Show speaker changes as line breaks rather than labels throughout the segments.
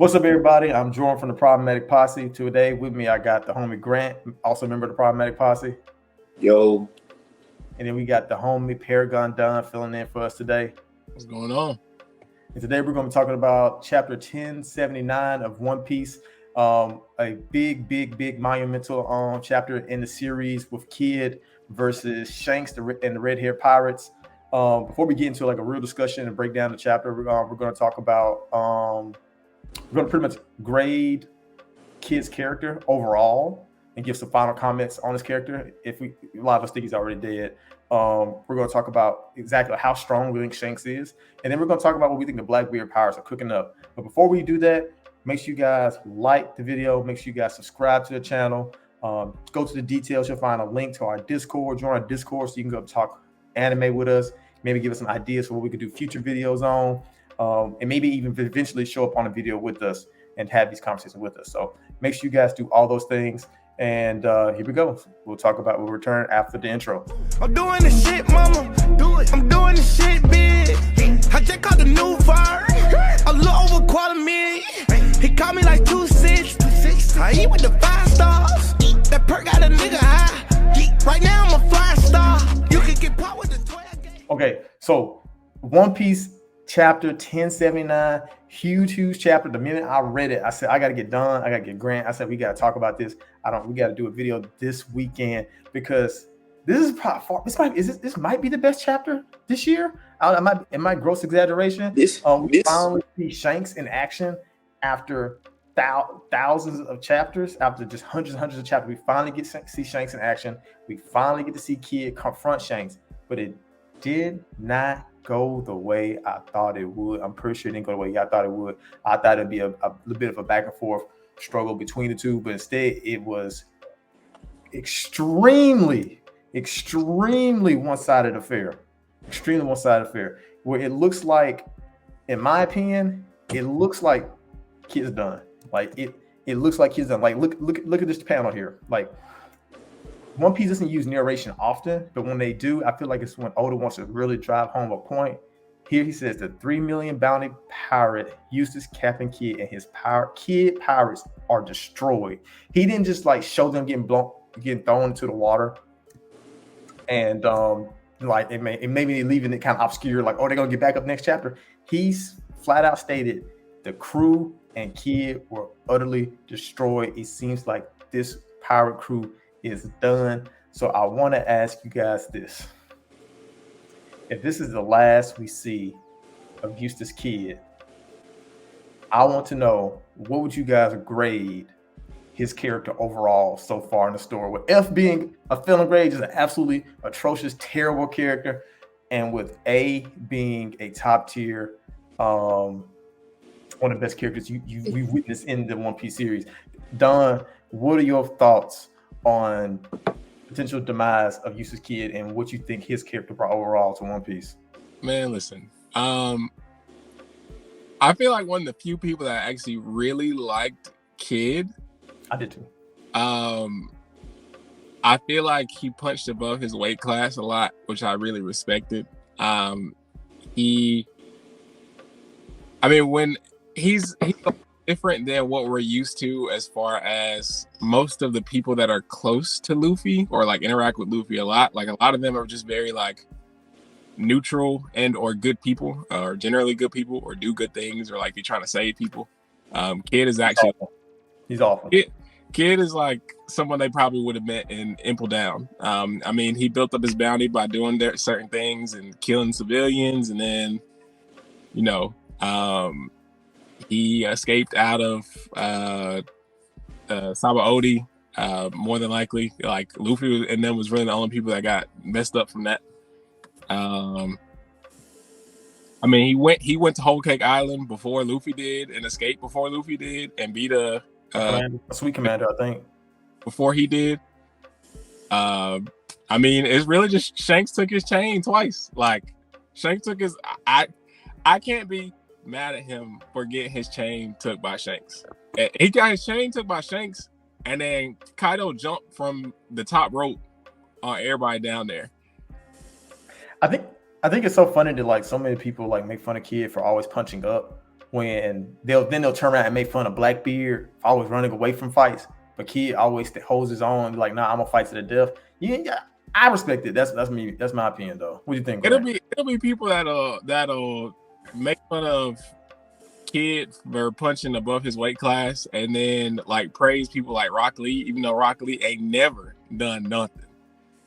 What's up, everybody? I'm Jordan from the Problematic Posse. Today with me, I got the homie Grant, also a member of the Problematic Posse.
Yo.
And then we got the homie Paragon Don filling in for us today.
What's going on?
And today we're going to be talking about chapter 1079 of One Piece. A big monumental chapter in the series with Kid versus Shanks and the red-haired pirates. Before we get into like a real discussion and break down the chapter, we're going to talk about we're going to pretty much grade Kid's character overall and give some final comments on his character. A lot of us think he's already dead. We're going to talk about exactly how strong we think Shanks is, and then we're going to talk about what we think the Blackbeard pirates are cooking up. But before we do that, make sure you guys like the video. Make sure you guys subscribe to the channel. Go to the details. You'll find a link to our Discord. Join our Discord so you can go talk anime with us. Maybe give us some ideas for what we could do future videos on. And maybe even eventually show up on a video with us and have these conversations with us. So make sure you guys do all those things. And here we go. We'll return after the intro.
I'm doing the shit, mama. I'm doing the shit big. I just caught the new fire. A little over $250,000. He called me like 2-6. I eat with the 5 stars. That perk got a nigga high. Right now I'm a fly star. You can get power with the 12.
Okay, so One Piece chapter 1079, huge chapter. The minute I read it, I said I got to get done. I got to get Grant. I said we got to talk about this. We got to do a video this weekend because this is probably this might be the best chapter this year. It might gross exaggeration. We finally see Shanks in action after thousands of chapters, after just hundreds of chapters. We finally get to see Shanks in action. We finally get to see Kid confront Shanks, but it did not go the way I thought it would. I'm pretty sure it didn't go the way I thought it would. I thought it'd be a little bit of a back and forth struggle between the two, but instead it was extremely one-sided affair. Extremely one-sided affair. Where it looks like, in my opinion, it looks like Kid's done. Like it looks like Kid's done. Like look at this panel here. Like One Piece doesn't use narration often, but when they do, I feel like it's when Oda wants to really drive home a point. Here he says the 3 million bounty pirate Eustace, Captain Kid, and his Kid pirates are destroyed. He didn't just like show them getting thrown into the water, and like it made me leaving it kind of obscure. Like, oh, they're gonna get back up next chapter. He's flat out stated the crew and Kid were utterly destroyed. It seems like this pirate crew is done. So I want to ask you guys this. If this is the last we see of Eustace Kid, I want to know, what would you guys grade his character overall so far in the story? With F being a failing grade, just an absolutely atrocious, terrible character, and with A being a top tier, one of the best characters we've witnessed in the One Piece series. Don, what are your thoughts on potential demise of Eustace Kid and what you think his character brought overall to One Piece?
Man, listen. I feel like one of the few people that actually really liked Kid.
I did too.
I feel like he punched above his weight class a lot, which I really respected. When he's different than what we're used to, as far as most of the people that are close to Luffy or like interact with Luffy a lot. Like a lot of them are just very like neutral and or good people, or generally good people, or do good things, or like be trying to save people. Kid is actually
he's awful.
Kid is like someone they probably would have met in Impel Down. He built up his bounty by doing certain things and killing civilians, and then he escaped out of Sabaody, more than likely. Like Luffy and them was really the only people that got messed up from that. He went to Whole Cake Island before Luffy did, and escaped before Luffy did, and beat a
Sweet Commander, I think,
before he did. It's really just Shanks took his chain twice. Like Shanks took his. I can't be mad at him for getting his chain took by Shanks. He got his chain took by Shanks, and then Kaido jumped from the top rope on everybody down there.
I think it's so funny that like so many people like make fun of Kid for always punching up. when they'll turn around and make fun of Blackbeard always running away from fights, but Kid always holds his own, like, nah, I'm gonna fight to the death. Yeah, I respect it. That's me. That's my opinion, though. What do you think?
It'll be people that'll make fun of Kid for punching above his weight class, and then like praise people like Rock Lee, even though Rock Lee ain't never done nothing.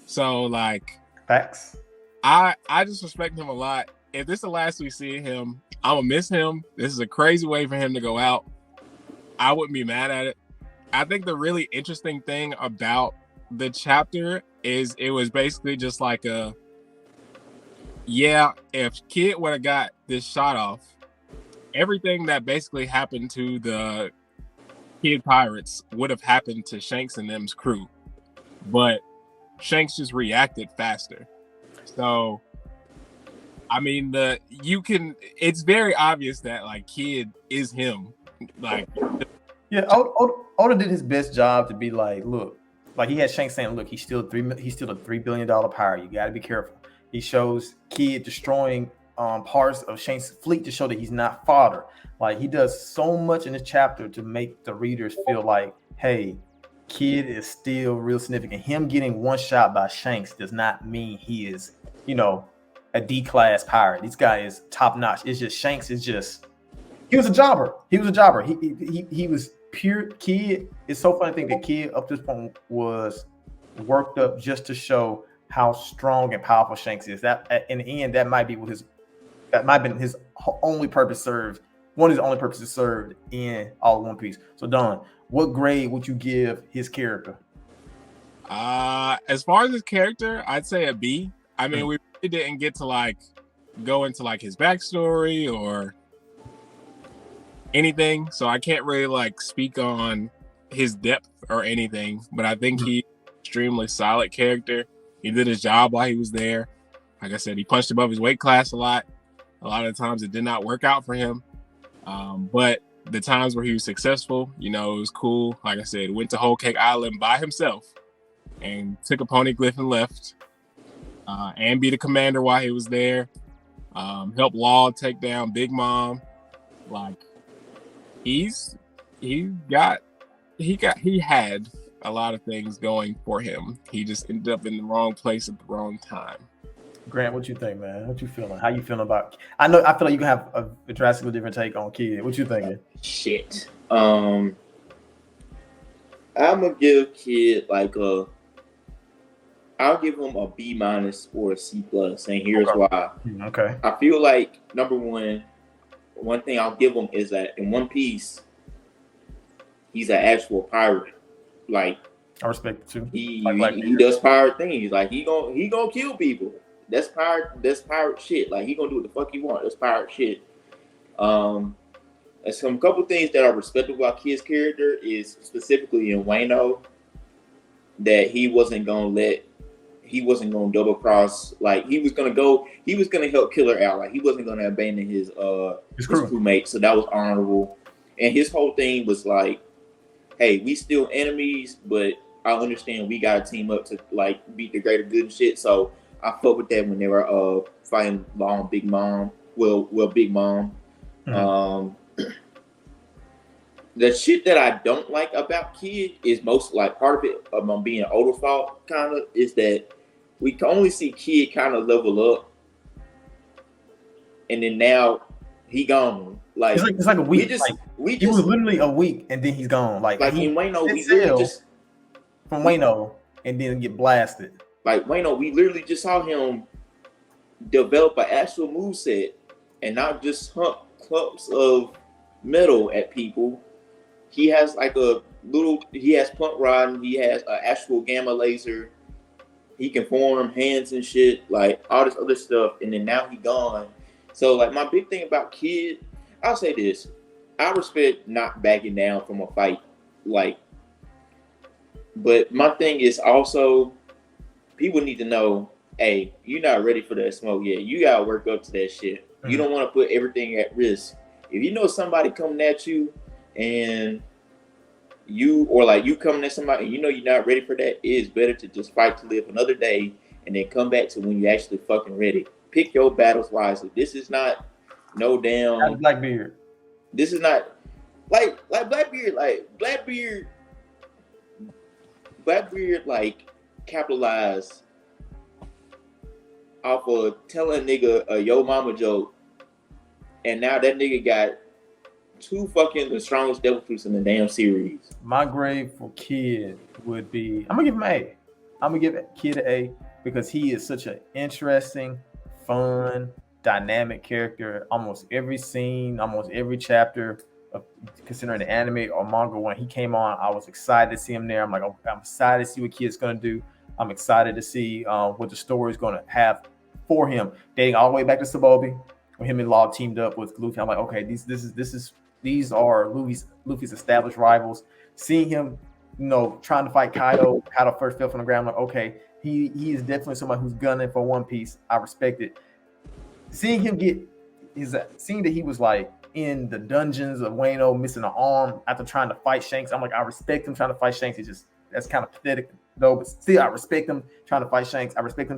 So like,
facts.
I just respect him a lot. If this is the last we see him, I'm gonna miss him. This is a crazy way for him to go out. I wouldn't be mad at it. I think the really interesting thing about the chapter is it was basically just like if Kid would have got this shot off, everything that basically happened to the Kid Pirates would have happened to Shanks and them's crew. But Shanks just reacted faster. So, I mean, it's very obvious that like Kid is him. Like,
yeah, Oda did his best job to be like, look, like he had Shanks saying, look, he's still a $3 billion pirate. You got to be careful. He shows Kid destroying parts of Shanks' fleet to show that he's not fodder. Like, he does so much in this chapter to make the readers feel like, hey, Kid is still real significant. Him getting one shot by Shanks does not mean he is, a D-class pirate. This guy is top notch. It's just Shanks is just, he was a jobber. He was pure. Kid. It's so funny to think that Kid up to this point was worked up just to show how strong and powerful Shanks is. That in the end, that might have been his only purpose served. One of his only purposes served in all of One Piece. So Don, what grade would you give his character?
As far as his character, I'd say a B. I mean, we really didn't get to like go into like his backstory or anything, so I can't really like speak on his depth or anything. But I think he's an extremely solid character. He did his job while he was there. Like I said, he punched above his weight class a lot. A lot of the times it did not work out for him. But the times where he was successful, it was cool. Like I said, went to Whole Cake Island by himself and took a poneglyph and left. And be the commander while he was there. Help Law take down Big Mom. Like, he had a lot of things going for him. He just ended up in the wrong place at the wrong time.
Grant, what you think, man? What you feeling? How you feeling about? I feel like you can have a drastically different take on Kid. What you thinking?
Shit. I'm gonna give Kid like I'll give him a B- or a C+, and here's why.
Okay.
I feel like number one thing I'll give him is that in One Piece, he's an actual pirate. Like,
I respect it too.
He does pirate things. Like he gonna kill people. That's pirate shit. Like, he gonna do what the fuck he want. That's pirate shit. There's some couple things that I respect about Kid's character is specifically in Wano that he wasn't gonna double cross. Like, he was gonna help Killer out. Like, he wasn't gonna abandon his crewmate. So that was honorable. And his whole thing was like, hey, we still enemies, but I understand we gotta team up to like beat the greater good and shit. So I fuck with that when they were fighting Law and Big Mom. Well, Big Mom. Mm-hmm. The shit that I don't like about Kid is most like part of it of being older fault kind of is that we can only see Kid kind of level up, and then now he gone. Like,
it's like a week. He was literally a week and then he's gone. Like
in Wano, we literally just
from Wano and then get blasted.
Like Wano, we literally just saw him develop an actual moveset and not just hump clumps of metal at people. He has like he has punt rod and he has an actual gamma laser. He can form hands and shit, like all this other stuff. And then now he gone. So like my big thing about Kid, I'll say this. I respect not backing down from a fight. Like, but my thing is also people need to know, hey, you're not ready for that smoke yet. You gotta work up to that shit. Mm-hmm. You don't want to put everything at risk. If you know somebody coming at you and you coming at somebody and you know you're not ready for that, it is better to just fight to live another day and then come back to when you're actually fucking ready. Pick your battles wisely. This is not no damn
Blackbeard.
This is not like Blackbeard, Blackbeard like capitalized off of telling a nigga a yo mama joke, and now that nigga got two fucking the strongest devil fruits in the damn series.
My grade for Kid would be, I'm gonna give him an A. I'm gonna give Kid an A because he is such an interesting, fun, dynamic character. Almost every scene, almost every chapter of considering the anime or manga, when he came on, I was excited to see him there. I'm like, I'm excited to see what Kid's gonna do. I'm excited to see what the story is gonna have for him. Dating all the way back to Sabobi, when him and Law teamed up with Luffy. I'm like, okay, these are Luffy's established rivals. Seeing him, trying to fight Kaido. Kaido first fell from the ground. I'm like, okay, he is definitely somebody who's gunning for One Piece. I respect it. Seeing him seeing that he was like in the dungeons of Wano, missing an arm after trying to fight Shanks. I'm like, I respect him trying to fight Shanks. That's kind of pathetic though, but still, I respect him trying to fight Shanks. I respect him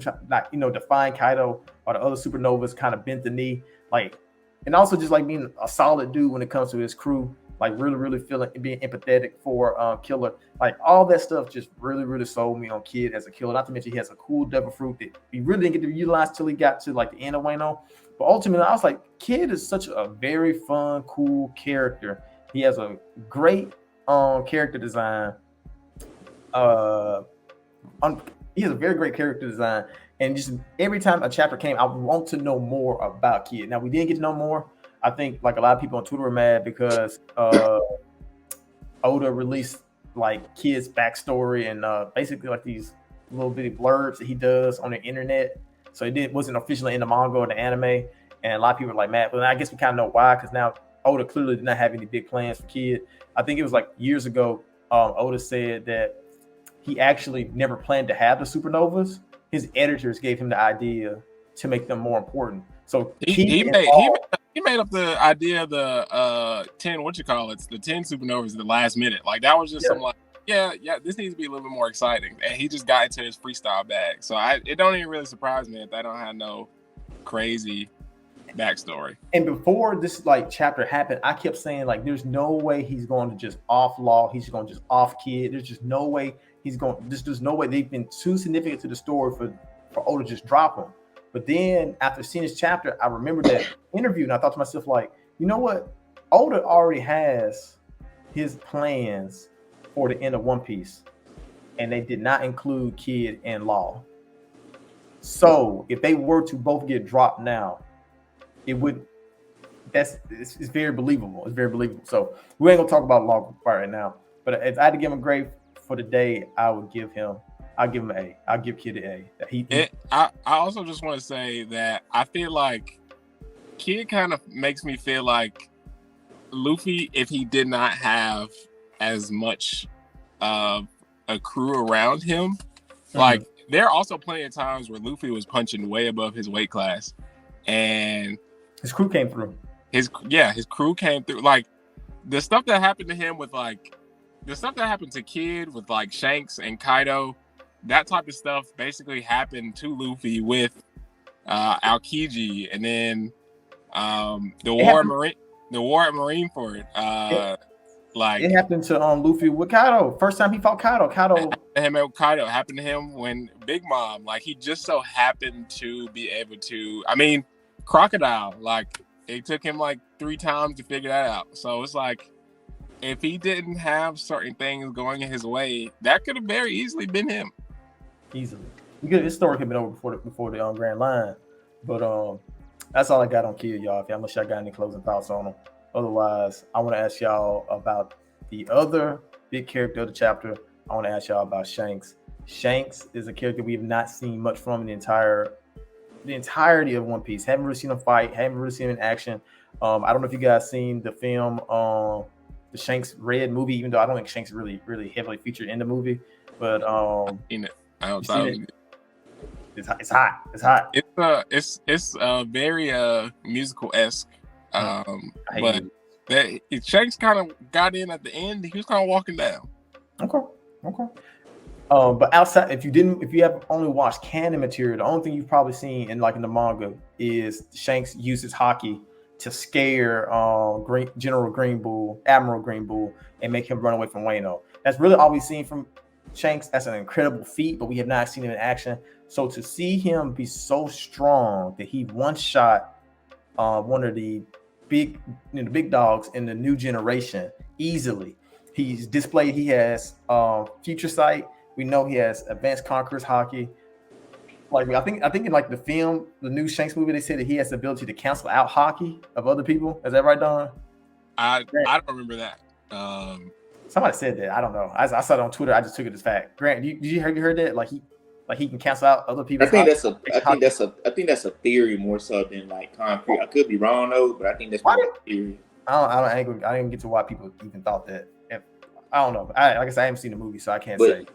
defying Kaido or the other supernovas, kind of bent the knee, like, and also just like being a solid dude when it comes to his crew, like really, really feeling being empathetic for Killer. Like all that stuff just really, really sold me on Kid as a killer. Not to mention he has a cool devil fruit that he really didn't get to utilize till he got to like the end of Wano. But ultimately, I was like, Kid is such a very fun, cool character. He has a great character design. He has a very great character design, and just every time a chapter came, I want to know more about Kid. Now we didn't get to know more. I think like a lot of people on Twitter were mad because Oda released like Kid's backstory and basically like these little bitty blurbs that he does on the internet. So it wasn't officially in the manga or the anime, and a lot of people were like mad. But I guess we kind of know why, because now Oda clearly did not have any big plans for Kid. I think it was like years ago, Oda said that he actually never planned to have the supernovas. His editors gave him the idea to make them more important. So
he made up the idea of the 10 the 10 supernovas at the last minute. Like that was just some like, yeah, this needs to be a little bit more exciting. And he just got into his freestyle bag. So it don't even really surprise me if they don't have no crazy backstory. And
before this like chapter happened, I kept saying like, there's no way he's going to just off Law. He's going to just off Kid. There's just no way he's going. There's no way they've been too significant to the story for Oda to just drop him. But then after seeing this chapter, I remember that interview, and I thought to myself like, you know what? Oda already has his plans for the end of One Piece, and they did not include Kid and Law. So if they were to both get dropped now, it's very believable. It's very believable. So we ain't gonna talk about Law right now. But if I had to give him a grade for the day, I'll give him an A. I'll give Kid an A.
I also just want to say that I feel like Kid kind of makes me feel like Luffy, if he did not have as much of a crew around him. Like there are also plenty of times where Luffy was punching way above his weight class, and
his crew came through.
His crew came through. Like the stuff that happened to him with like the stuff that happened to Kid with like Shanks and Kaido, that type of stuff basically happened to Luffy with Aokiji, and then the war at Marineford. Like
it happened to Luffy with Kaido. First time he fought Kaido.
Kaido happened to him when Big Mom. Like he just so happened to be able to. I mean, Crocodile. Like it took him like 3 times to figure that out. So it's like if he didn't have certain things going in his way, that could have very easily been him.
Easily, his story could have been over before the Grand Line. But that's all I got on Kid, y'all. Unless y'all got any closing thoughts on him. Otherwise, I want to ask y'all about the other big character of the chapter. I want to ask y'all about Shanks. Shanks is a character we have not seen much from in the entirety of One Piece. Haven't really seen him fight. Haven't really seen him in action. I don't know if you guys seen the film, the Shanks Red movie. Even though I don't think Shanks really, really heavily featured in the movie, but it's hot.
It's very musical-esque. But Shanks kind of got in at the end. He was kind of walking down.
Okay. But outside, if you have only watched canon material, the only thing you've probably seen in the manga is Shanks use his haki to scare Admiral Green Bull, and make him run away from Wano. That's really all we've seen from Shanks. That's an incredible feat, but we have not seen him in action. So to see him be so strong that he one-shot one of the big dogs in the new generation easily. He's displayed. He has future sight. We know he has advanced conquerors haki. Like I think in like the film, the new Shanks movie, they said that he has the ability to cancel out haki of other people. Is that right, Don?
I don't remember that.
Somebody said that. I don't know. I saw it on Twitter. I just took it as fact. Grant, you heard that? Like he can cancel out other people.
I think that's a theory more so than like concrete. I could be wrong though, but I think that's a theory.
I didn't get to why people even thought that. I don't know. Like I said, I haven't seen the movie, so I can't say.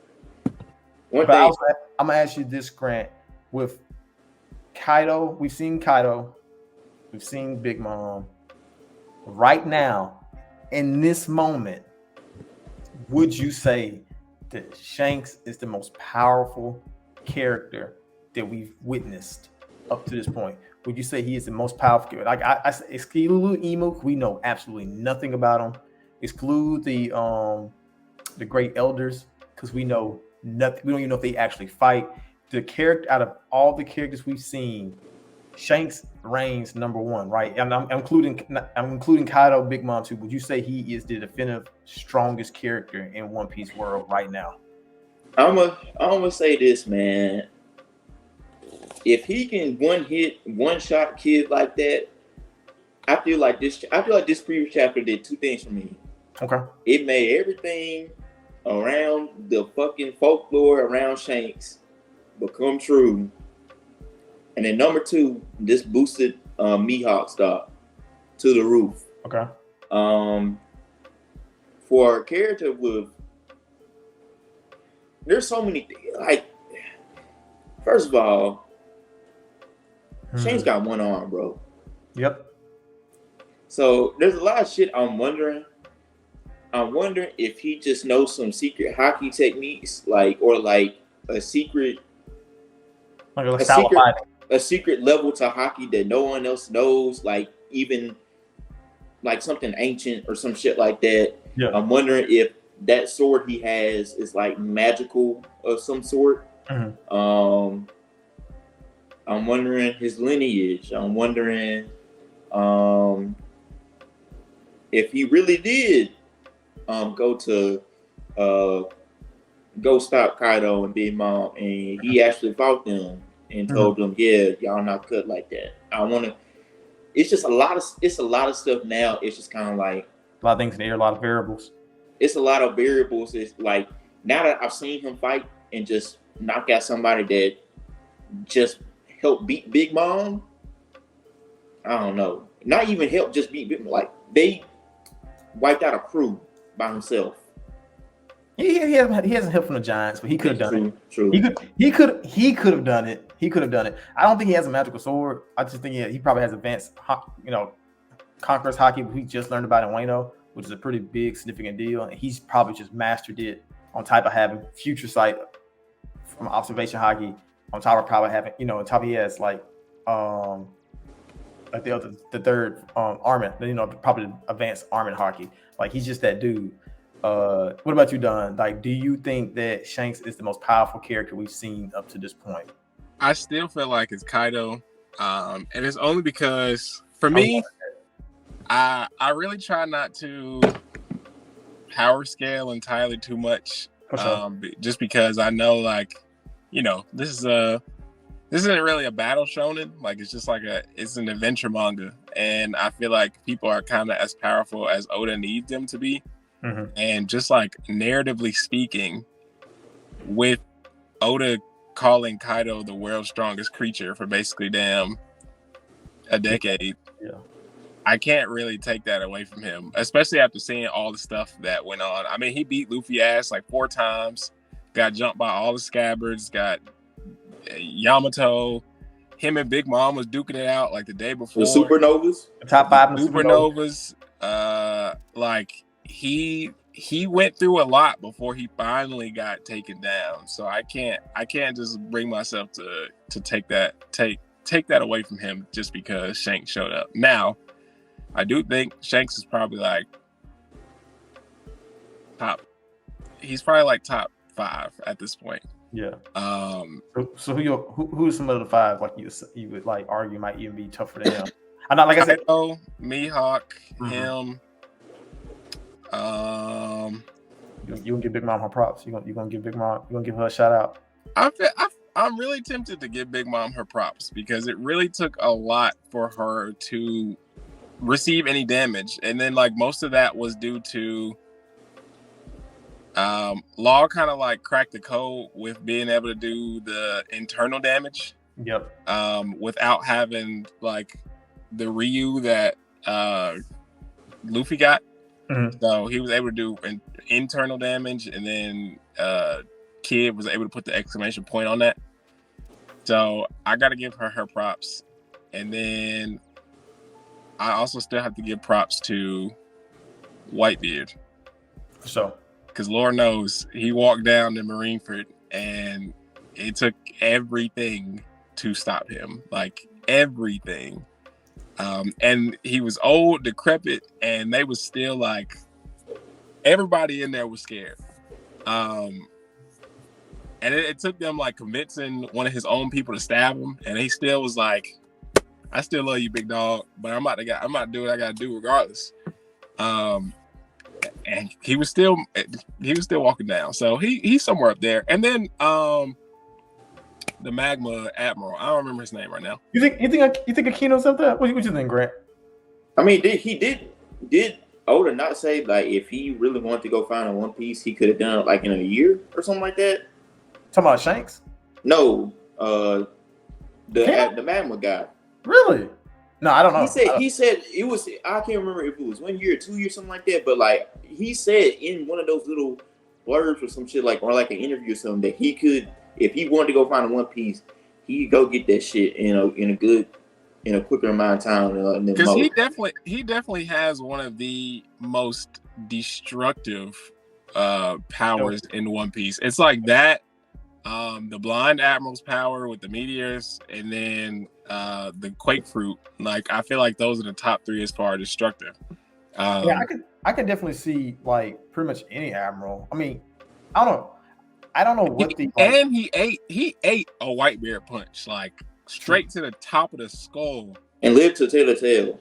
I'm gonna ask you this, Grant. With Kaido, we've seen Kaido, we've seen Big Mom. Right now, in this moment, would you say that Shanks is the most powerful character that we've witnessed up to this point? Would you say he is the most powerful character? Like I exclude Emu, we know absolutely nothing about him. Exclude the great elders, because we know nothing. We don't even know if they actually fight. The character out of all the characters we've seen, Shanks reigns number one, right? And I'm including Kaido, Big Mom too. Would you say he is the definitive strongest character in One Piece world right now?
I'm gonna say this, man. If he can one shot kid like that, I feel like this previous chapter did two things for me.
Okay.
It made everything around the fucking folklore around Shanks become true. And then number two, this boosted Mihawk stock to the roof.
Okay.
For a character with, there's so many things. Like, first of all, Shanks got one arm, bro.
Yep.
So there's a lot of shit I'm wondering if he just knows some secret hockey techniques, or a secret level to hockey that no one else knows, even something ancient or some shit like that.
Yeah.
I'm wondering if that sword he has is magical of some sort.
Mm-hmm.
I'm wondering his lineage. I'm wondering if he really did go stop Kaido and Big Mom, and he actually fought them and told them, yeah, y'all not cut like that. It's just a lot of stuff now. It's just kind of like
a lot of things in the air, a lot of variables.
It's a lot of variables. It's like, now that I've seen him fight and just knock out somebody that just helped beat Big Mom, I don't know. Not even help, just beat Big Mom. They wiped out a crew by himself.
He hasn't helped from the Giants, but he could have done it.
True.
He could have done it. He could have done it. I don't think he has a magical sword. I just think he probably has advanced, conquerors haki, which we just learned about in Wano, which is a pretty big, significant deal. And he's probably just mastered it on top of having future sight from observation haki. On top of probably having, on top he has the third armament, probably advanced armament haki. He's just that dude. What about you, Don? Do you think that Shanks is the most powerful character we've seen up to this point?
I still feel like it's Kaido, and it's only because for me, I really try not to power scale entirely too much, just because I know this isn't really a battle shonen. It's just it's an adventure manga, and I feel like people are kind of as powerful as Oda needs them to be. Mm-hmm. And just narratively speaking, with Oda calling Kaido the world's strongest creature for basically a decade, I can't really take that away from him, especially after seeing all the stuff that went on. I mean, he beat Luffy ass 4 times, got jumped by all the scabbards, got Yamato. Him and Big Mom was duking it out the day before.
The supernovas,
top 5
supernovas. He went through a lot before he finally got taken down. So I can't just bring myself to take that away from him just because Shanks showed up. Now, I do think Shanks is probably like top. He's probably like top 5 at this point.
Yeah. So who's some of the 5 like you would like argue might even be tougher than him? I'm not like I said.
Mihawk, him.
You gonna give Big Mom her props? You gonna give Big Mom? You gonna give her a shout out?
I'm really tempted to give Big Mom her props because it really took a lot for her to receive any damage, and then like most of that was due to Law kind of like cracked the code with being able to do the internal damage.
Yep.
Without having like the Ryu that Luffy got. So he was able to do internal damage, and then Kid was able to put the exclamation point on that. So I got to give her props. And then I also still have to give props to Whitebeard.
So,
because Lord knows he walked down to Marineford and it took everything to stop him, like everything. And he was old, decrepit, and they was still like, everybody in there was scared. And it took them like convincing one of his own people to stab him, and he still was like, "I still love you, big dog, but I'm about to do what I gotta do regardless." And he was still walking down, so he's somewhere up there. And then the Magma Admiral, I don't remember his name right now.
You think Akino's up there? What you think, Grant?
I mean, did Oda not say like if he really wanted to go find a One Piece, he could have done it like in a year or something like that?
Talking about Shanks?
No, the Magma guy.
Really? No, I don't know.
He said it was. I can't remember if it was 1 year, 2 years, something like that. But like he said in one of those little blurbs or some shit, like or like an interview or something, that he could, if he wanted to go find a One Piece, he could go get that shit in a quicker amount of time.
Because he definitely has one of the most destructive powers in One Piece. It's like that. The Blind Admiral's power with the meteors, and then the Quake Fruit. Like I feel like those are the top 3 as far as destructive.
Yeah, I can definitely see like pretty much any admiral. I mean, I don't know what
and he ate a Whitebeard punch like straight to the top of the skull
and lived to tell the tale.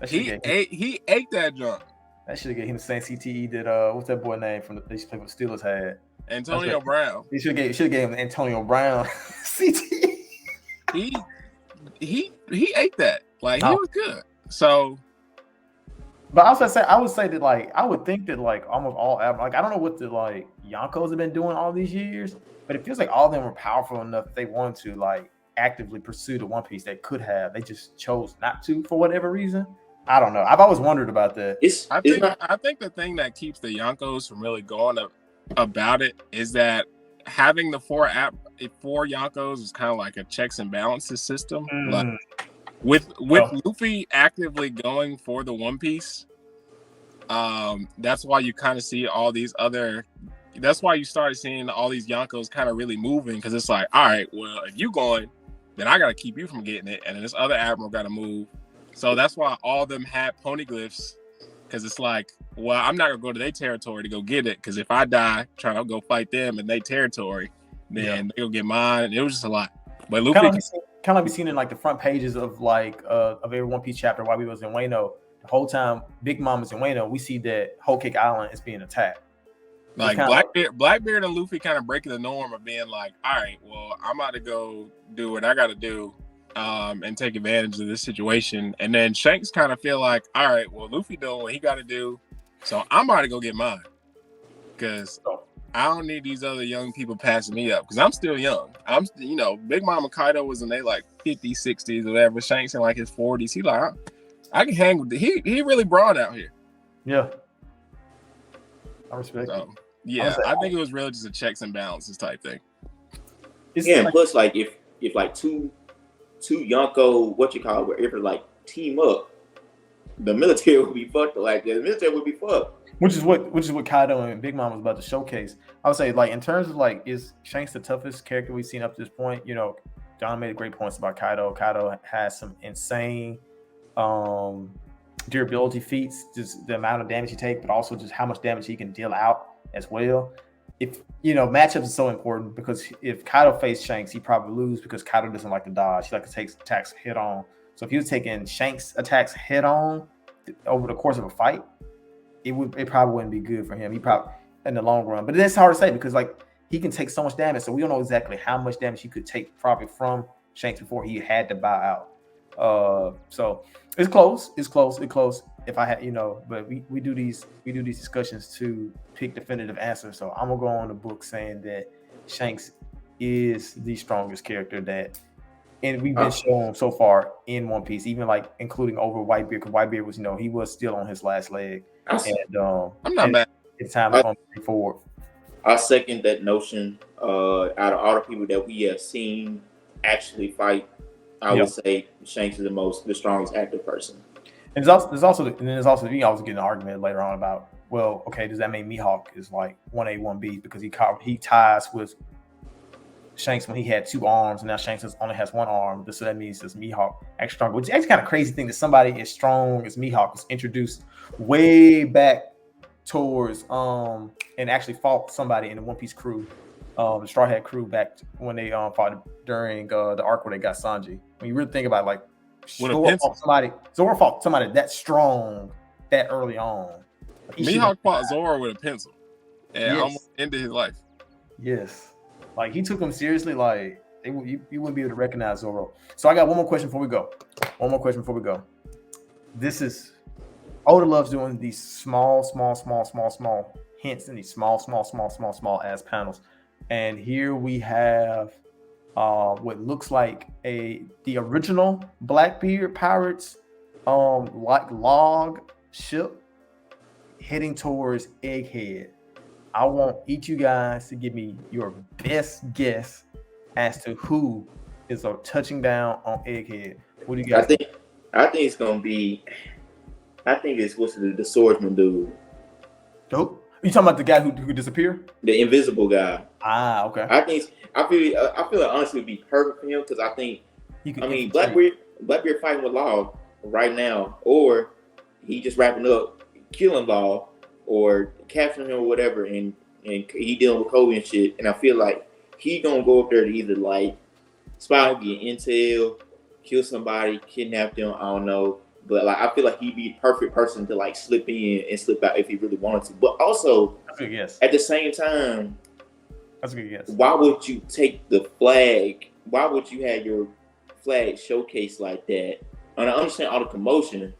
He ate that junk.
That should have given him the same CTE that what's that boy name from they used to play with the Steelers had.
Antonio Brown.
He should have gave him Antonio Brown CTE.
He ate that. Like he was good. So,
but I would say that like I would think that like almost all like I don't know what the like Yonkos have been doing all these years, but it feels like all of them were powerful enough that they wanted to like actively pursue the One Piece. They could have. They just chose not to for whatever reason. I don't know. I've always wondered about that.
I think the thing that keeps the Yonkos from really going about it is that having the four Yonkos is kind of like a checks and balances system. Like with Luffy actively going for the One Piece, that's why you kind of see all these other. That's why you started seeing all these Yonkos kind of really moving, because it's like, all right, well, if you going, then I got to keep you from getting it, and then this other admiral got to move. So that's why all of them had poneglyphs, because it's like, well, I'm not gonna go to their territory to go get it, because if I die trying to go fight them in their territory, then they'll get mine. It was just a lot. But Luffy
kind of like be seen in like the front pages of like of every One Piece chapter while we was in Wano. The whole time Big Mom is in Wano, we see that Whole Cake Island is being attacked.
Like Blackbeard and Luffy kind of breaking the norm of being like, all right, well, I'm about to go do what I got to do, and take advantage of this situation. And then Shanks kind of feel like, all right, well, Luffy doing what he got to do, so I'm about to go get mine, because I don't need these other young people passing me up, because I'm still young. I'm, Big Mama Kaido was in they like 50s, 60s, or whatever. Shanks in like his 40s. He like, I can hang with he really broad out here.
Yeah, I respect it.
Yeah, I think it was really just a checks and balances type thing.
And plus, like if like two Yonko, whatever, like team up, the military would be fucked. Like the military would be fucked.
Which is what Kaido and Big Mom was about to showcase. I would say, like, in terms of like, is Shanks the toughest character we've seen up to this point? John made great points about Kaido. Kaido has some insane durability feats, just the amount of damage he take, but also just how much damage he can deal out as well. If matchups is so important because if Kaido faced Shanks, he probably lose because Kaido doesn't like to dodge. He likes to take attacks head on. So if he was taking Shanks attacks head on over the course of a fight, it probably wouldn't be good for him. He probably in the long run, but that's hard to say because like he can take so much damage, so we don't know exactly how much damage he could take probably from Shanks before he had to bow out. So it's close. If I had, but we do these discussions to pick definitive answers. So I'm gonna go on the book saying that Shanks is the strongest character and we've been shown so far in One Piece, even like including over Whitebeard, because Whitebeard was, he was still on his last leg.
I'm not mad.
It's time to move forward.
I second that notion. Out of all the people that we have seen actually fight, I would say Shanks is the strongest active person. And
there's also we always get an argument later on about, well, okay, does that mean Mihawk is like 1A, 1B because he ties with Shanks when he had 2 arms, and now Shanks only has 1 arm. So that means it's Mihawk actually stronger, which is actually kind of crazy thing that somebody as strong as Mihawk was introduced way back towards and actually fought somebody in the One Piece crew, the Straw Hat crew back when they fought during the arc where they got Sanji. When you really think about it, like Zoro fought somebody that strong that early on.
Mihawk fought Zoro with a pencil and almost ended his life.
Yes. Like he took him seriously. Like you wouldn't be able to recognize Zoro. So I got one more question before we go. This is Oda loves doing these small hints in these small ass panels. And here we have what looks like the original Blackbeard pirates like log ship heading towards Egghead. I want each of you guys to give me your best guess as to who is touching down on Egghead. What do you guys think?
I think it's gonna be. I think it's the swordsman dude.
Nope. You talking about the guy who disappeared?
The invisible guy.
Ah, okay.
I feel like honestly would be perfect for him because I think Blackbeard fighting with Law right now, or he just wrapping up killing Law or capturing him or whatever, and he dealing with Kobe and shit. And I feel like he gonna go up there to either like spy, get intel, kill somebody, kidnap them. I don't know. But like, I feel like he'd be the perfect person to like slip in and slip out if he really wanted to. But also,
that's a good guess.
At the same time,
that's a good guess.
Why would you take the flag? Why would you have your flag showcased like that? And I understand all the commotion,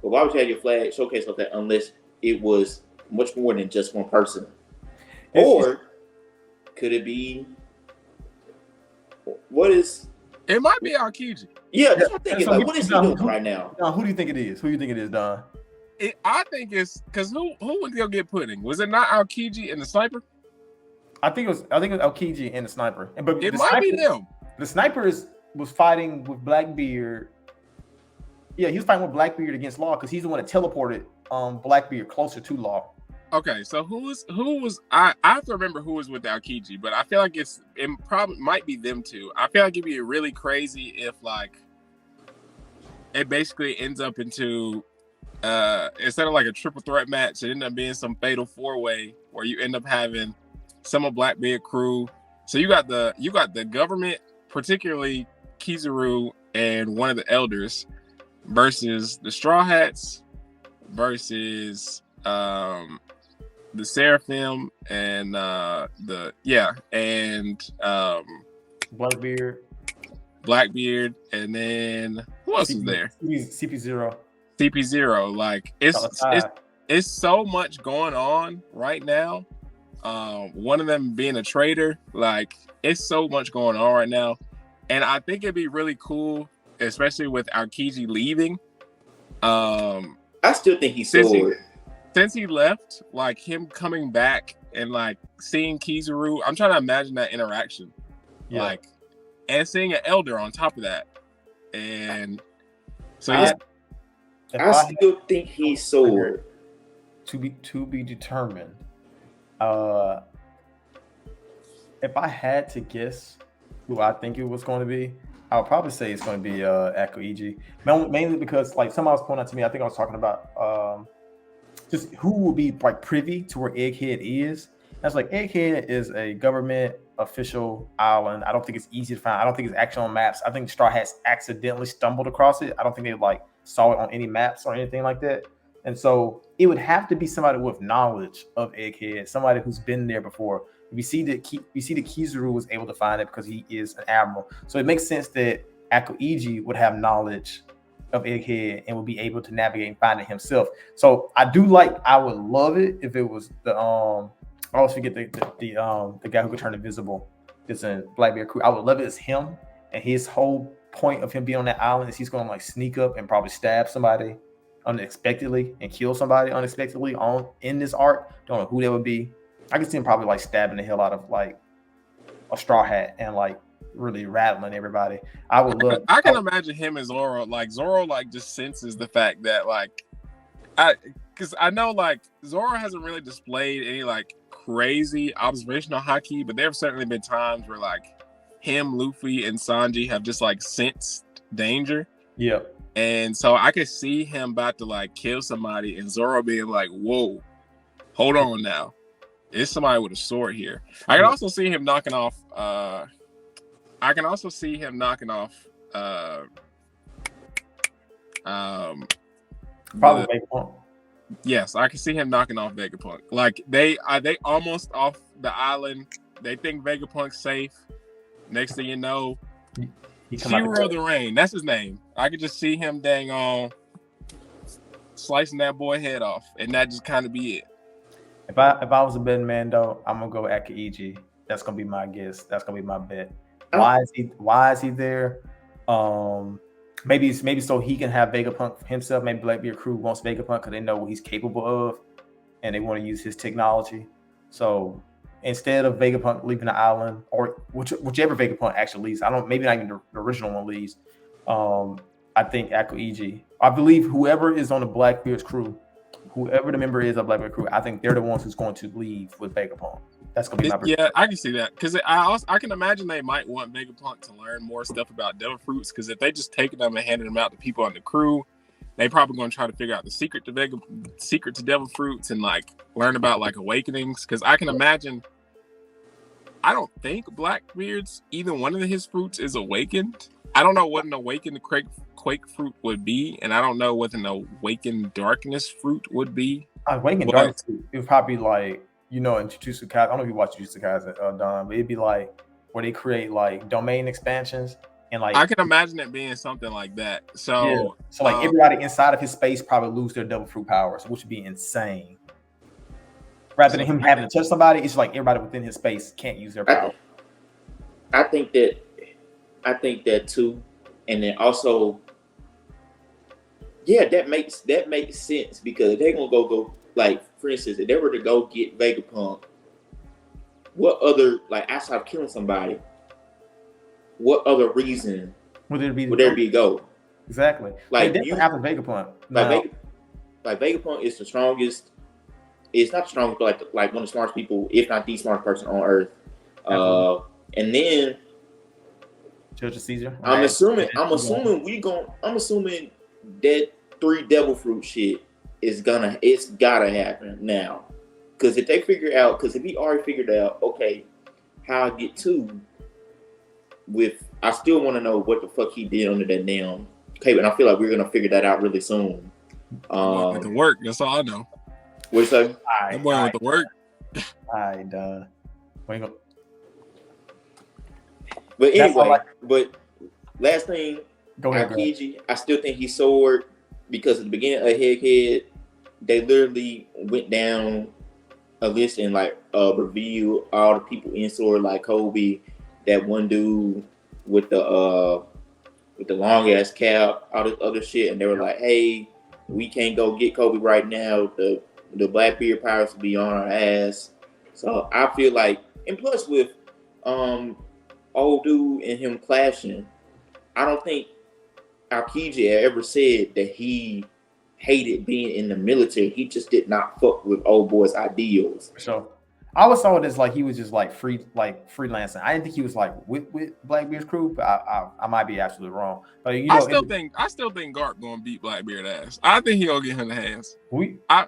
but why would you have your flag showcased like that unless it was much more than just one person? Or could it be? What is?
It might be Aokiji.
Yeah, that's what I'm thinking. Like, what is he doing right now?
Don, who do you think it is? Don?
I think it's because who would go get pudding? Was it not Aokiji and the sniper?
I think it was Aokiji and the sniper. But
it might be them.
The sniper was fighting with Blackbeard. Yeah, he was fighting with Blackbeard against Law because he's the one that teleported Blackbeard closer to Law.
Okay, so who was I have to remember who was with Aokiji, but I feel like it probably might be them two. I feel like it'd be really crazy if like it basically ends up into instead of like a triple threat match, it ended up being some fatal 4-way where you end up having some of Blackbeard crew. So you got the government, particularly Kizaru and one of the elders, versus the Straw Hats versus the Seraphim and Blackbeard, and then who else is there? CP0. Like it's so much going on right now. One of them being a traitor, like it's so much going on right now, and I think it'd be really cool, especially with Aokiji leaving.
I still think he's sword.
Since he left, like him coming back and like seeing Kizaru, I'm trying to imagine that interaction, like, and seeing an elder on top of that, and so
I still think he's sword.
To be determined. If I had to guess who I think it was going to be, I would probably say it's going to be Akoiji, mainly because like somebody was pointing out to me. I think I was talking about just who will be like privy to where Egghead is. That's like Egghead is a government official island. I don't think it's easy to find. I don't think it's actually on maps. I think Straw Hats accidentally stumbled across it. I don't think they like saw it on any maps or anything like that. And so it would have to be somebody with knowledge of Egghead, somebody who's been there before. We see that Kizaru was able to find it because he is an admiral. So it makes sense that Akoiji would have knowledge of Egghead and would be able to navigate and find it himself. So I would love it if it was the I always forget the guy who could turn invisible. It's in Blackbeard crew. I would love it as him, and his whole point of him being on that island is he's going to like sneak up and probably stab somebody unexpectedly and kill somebody unexpectedly in this arc. Don't know who that would be. I can see him probably like stabbing the hell out of like a Straw Hat and like really rattling everybody. I can
imagine him as Zoro. Like Zoro like just senses the fact that like because I know like Zoro hasn't really displayed any like crazy observational haki, but there have certainly been times where like him, Luffy, and Sanji have just like sensed danger.
Yeah.
And so I could see him about to like kill somebody and Zoro being like, whoa, hold on now. It's somebody with a sword here. I can also see him knocking off
probably Vegapunk.
Yes, I can see him knocking off Vegapunk. Like they almost off the island. They think Vegapunk's safe. Next thing you know, Shiro the Rain. That's his name. I could just see him dang on slicing that boy head off, and that just kind of be it.
If I was a betting man though, I'm gonna go Akoiji. That's gonna be my guess. That's gonna be my bet. Why is he there? Maybe so he can have Vegapunk himself. Maybe Blackbeard crew wants Vegapunk because they know what he's capable of, and they want to use his technology. So instead of Vegapunk leaving the island, or whichever Vegapunk actually leaves, maybe not even the original one leaves. I think Akoiji. I believe whoever is on the Blackbeard's crew, whoever the member is of Blackbeard crew, I think they're the ones who's going to leave with Vegapunk. That's gonna be my
prediction. Yeah, I can see that because I can imagine they might want Vegapunk to learn more stuff about devil fruits. Because if they just taking them and handing them out to people on the crew, they probably going to try to figure out the secret to devil fruits and like learn about like awakenings. Because I can imagine. I don't think Blackbeard's either one of his fruits is awakened. I don't know what an awakened quake fruit would be, and I don't know what an awakened darkness fruit would be.
Awakened darkness, it would probably like. You know, in Jujutsu Kaisen, I don't know if you watch Jujutsu Kaisen, Don, but it'd be like where they create like domain expansions and like
I can imagine it being something like that. So,
yeah. So like everybody inside of his space probably lose their devil fruit powers, which would be insane. Rather than him having to touch somebody, it's like everybody within his space can't use their power.
I think that too, and then also, yeah, that makes sense because they're gonna go. Like, for instance, if they were to go get Vegapunk, what other, like, outside of killing somebody, what other reason would there be go?
Exactly. Like, you have Vegapunk.
Like Vegapunk is the strongest. It's not the strongest, but like one of the smartest people, if not the smartest person on Earth. And then
Judge Caesar.
I'm assuming that 3 devil fruit shit. It's gotta happen now, because if they figure out, if he already figured out, okay, how I get 2, I still want to know what the fuck he did under that damn cape, and I feel like we're gonna figure that out really soon.
With the work, that's all I know.
What you say?
I'm going with the work.
But anyway, but last thing, Akoiji, I still think he's sword because at the beginning of Egghead, they literally went down a list and like revealed all the people in sword, like Kobe, that one dude with the long ass cap, all this other shit, and they were like, "Hey, we can't go get Kobe right now. The Blackbeard pirates will be on our ass." So I feel like, and plus with old dude and him clashing, I don't think Aokiji ever said that he hated being in the military. He just did not fuck with old boy's ideals.
So I always saw it as like he was just like freelancing. I didn't think he was like with Blackbeard's crew, but I might be absolutely wrong. But you know,
I still think Garp gonna beat Blackbeard ass. I think he gonna get him the hands.
I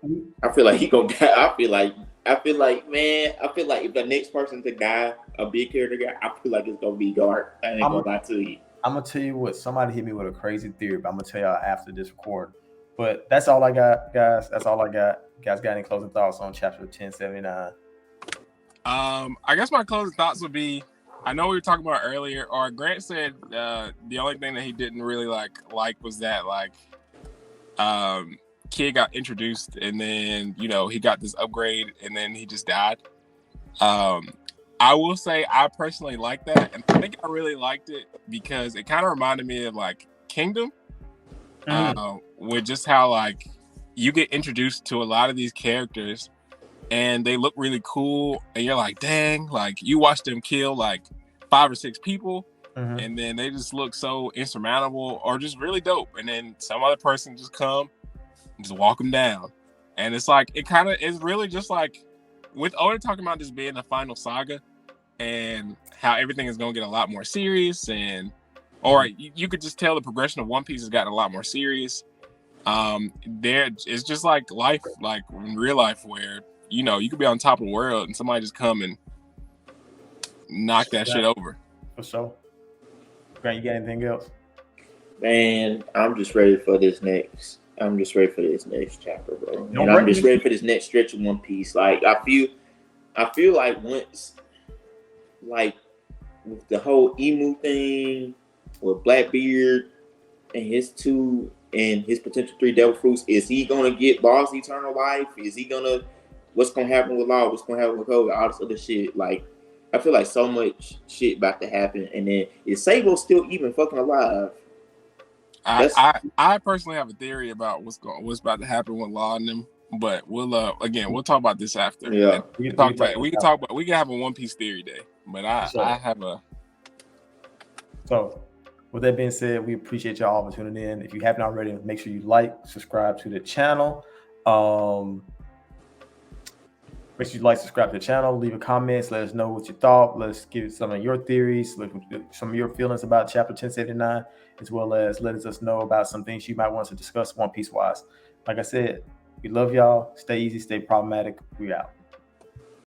feel like he gonna. I feel like if the next person to die, a big character guy, I feel like it's gonna be Garp. I ain't gonna lie to you.
I'm gonna tell you what. Somebody hit me with a crazy theory, but I'm gonna tell y'all after this record. But that's all I got, guys. That's all I got. You guys got any closing thoughts on chapter 1079?
I guess my closing thoughts would be, I know we were talking about earlier, or Grant said the only thing that he didn't really like was that Kid got introduced and then he got this upgrade and then he just died. I will say I personally like that, and I think I really liked it because it kind of reminded me of Kingdom, with just how you get introduced to a lot of these characters and they look really cool and you're like, dang, you watch them kill 5 or 6 people and then they just look so insurmountable or just really dope, and then some other person just come and just walk them down, and it's it kind of is really just with Oda talking about this being the final saga and how everything is going to get a lot more serious, and you could just tell the progression of One Piece has gotten a lot more serious. There it's just like life, in real life, where you could be on top of the world and somebody just come and knock that shit over.
For sure. Grant, you got anything else?
Man, I'm just ready for this next. I'm just ready for this next chapter, bro. And I'm just ready for this next stretch of One Piece. I feel like once, with the whole Emu thing, with Blackbeard and his potential 3 devil fruits, is he gonna get Law's eternal life? What's gonna happen with Law? What's gonna happen with Koga? All this other shit. I feel like so much shit about to happen, and then is Sabo still even fucking alive?
I personally have a theory about what's about to happen with Law and them, but we'll talk about this after.
Yeah,
we can have a One Piece theory day, but I have a.
So, with that being said, we appreciate y'all for tuning in. If you haven't already, make sure you subscribe to the channel. Make sure you subscribe to the channel, leave a comments, let us know what you thought. Let's give some of your theories, some of your feelings about chapter 1079, as well as let us know about some things you might want to discuss One Piece wise. Like I said, we love y'all. Stay easy, stay problematic. We out.